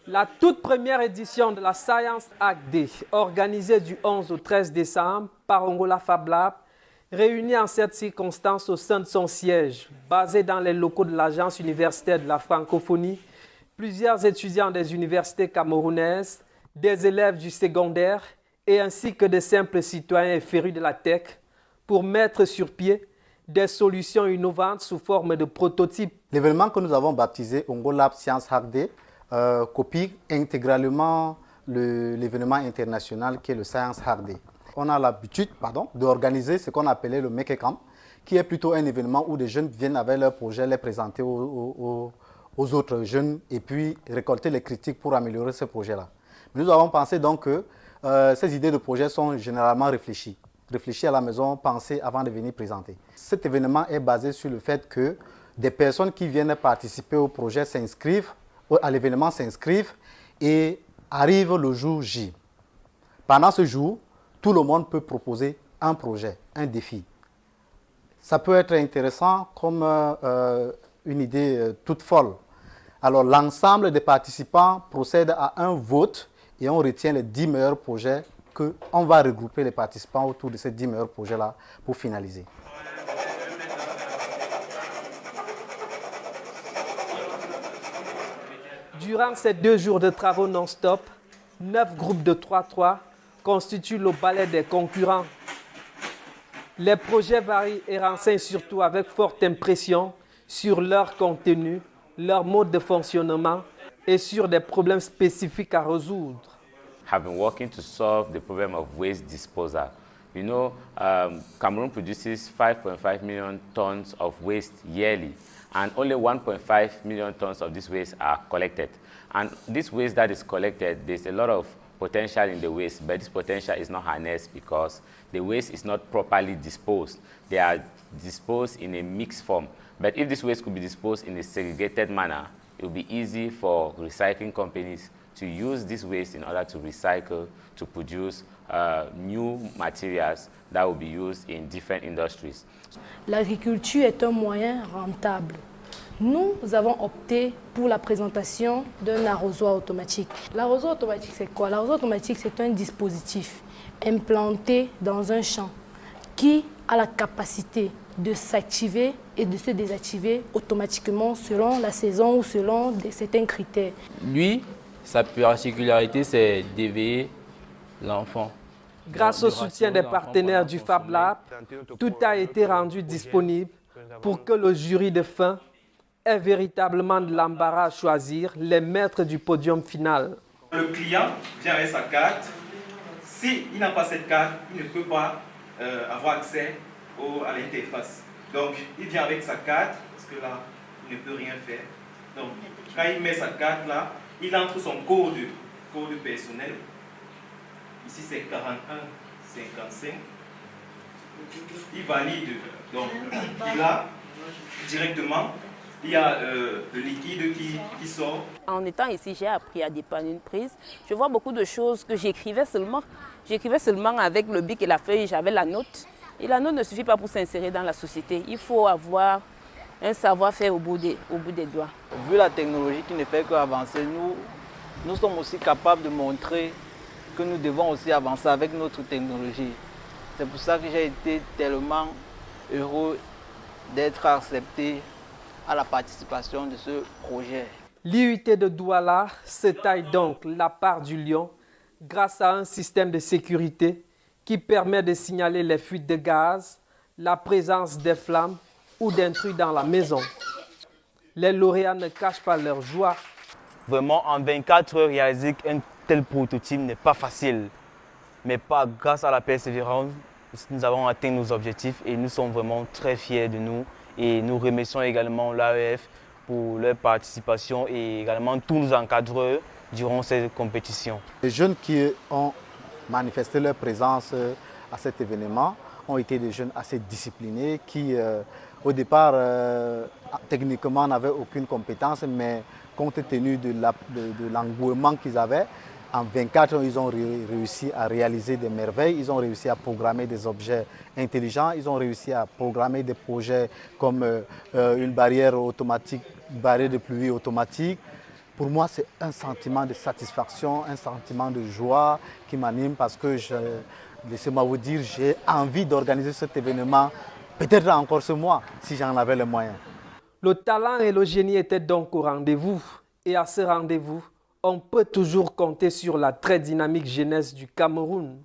La toute première édition de la Science Hack Day, organisée du 11 au 13 décembre par Angola Fab Lab, réunie en cette circonstance au sein de son siège, basé dans les locaux de l'Agence universitaire de la francophonie, plusieurs étudiants des universités camerounaises, des élèves du secondaire et ainsi que de simples citoyens férus de la tech pour mettre sur pied des solutions innovantes sous forme de prototypes. L'événement que nous avons baptisé Angola Science Hack Day copie intégralement l'événement international qui est le Science Hack Day. On a l'habitude d'organiser ce qu'on appelait le Make Camp, qui est plutôt un événement où des jeunes viennent avec leurs projets, les présenter aux autres jeunes et puis récolter les critiques pour améliorer ce projet-là. Nous avons pensé donc que ces idées de projet sont généralement réfléchies à la maison, pensées avant de venir présenter. Cet événement est basé sur le fait que des personnes qui viennent participer au projet à l'événement s'inscrivent et arrivent le jour J. Pendant ce jour, tout le monde peut proposer un projet, un défi. Ça peut être intéressant comme une idée toute folle. Alors l'ensemble des participants procède à un vote et on retient les 10 meilleurs projets qu'on va regrouper les participants autour de ces 10 meilleurs projets-là pour finaliser. Durant ces 2 jours de travaux non-stop, 9 groupes de 3-3 constituent le balai des concurrents. Les projets varient et renseignent surtout avec forte impression sur leur contenu, leur mode de fonctionnement et sur des problèmes spécifiques à résoudre. Have been working to solve the problem of waste disposal. You know, Cameroon produces 5.5 million tons of waste yearly, and only 1.5 million tons of this waste are collected. And this waste that is collected, there's a lot of potential in the waste, but this potential is not harnessed because the waste is not properly disposed. They are disposed in a mixed form. But if this waste could be disposed in a segregated manner, it will be easy for recycling companies to use this waste in order to recycle, to produce new materials that will be used in different industries. L'agriculture est un moyen rentable. Nous avons opté pour la présentation d'un arrosoir automatique. L'arrosoir automatique, c'est quoi? L'arrosoir automatique, c'est un dispositif implanté dans un champ qui a la capacité de s'activer et de se désactiver automatiquement selon la saison ou selon certains critères. Lui, sa particularité, c'est d'éveiller l'enfant. Grâce au soutien des partenaires du Fab Lab, tout a été rendu disponible pour que le jury de fin ait véritablement de l'embarras à choisir les maîtres du podium final. Le client vient avec sa carte. S'il n'a pas cette carte, il ne peut pas avoir accès à l'interface. Donc, il vient avec sa carte, parce que là, il ne peut rien faire. Donc, quand il met sa carte là, il entre son code personnel. Ici, c'est 4155. Il valide. Donc, il a directement, il y a le liquide qui sort. En étant ici, j'ai appris à dépanner une prise. Je vois beaucoup de choses que j'écrivais seulement. J'écrivais seulement avec le bic et la feuille, j'avais la note. Et la note ne suffit pas pour s'insérer dans la société. Il faut avoir un savoir-faire au bout des doigts. Vu la technologie qui ne fait qu'avancer, nous sommes aussi capables de montrer que nous devons aussi avancer avec notre technologie. C'est pour ça que j'ai été tellement heureux d'être accepté à la participation de ce projet. L'IUT de Douala se taille donc la part du lion grâce à un système de sécurité qui permet de signaler les fuites de gaz, la présence des flammes ou d'intrus dans la maison. Les lauréats ne cachent pas leur joie. Vraiment, en 24 heures, réaliser un tel prototype n'est pas facile. Mais grâce à la persévérance, nous avons atteint nos objectifs et nous sommes vraiment très fiers de nous. Et nous remercions également l'AEF pour leur participation et également tous nos encadreurs durant cette compétition. Les jeunes qui ont manifesté leur présence à cet événement ont été des jeunes assez disciplinés qui, au départ, techniquement n'avaient aucune compétence, mais compte tenu de l'engouement qu'ils avaient, en 24 ans, ils ont réussi à réaliser des merveilles, ils ont réussi à programmer des objets intelligents, ils ont réussi à programmer des projets comme une barrière automatique, barrière de pluie automatique, pour moi, c'est un sentiment de satisfaction, un sentiment de joie qui m'anime parce que, laissez-moi vous dire, j'ai envie d'organiser cet événement, peut-être encore ce mois, si j'en avais les moyens. Le talent et le génie étaient donc au rendez-vous. Et à ce rendez-vous, on peut toujours compter sur la très dynamique jeunesse du Cameroun.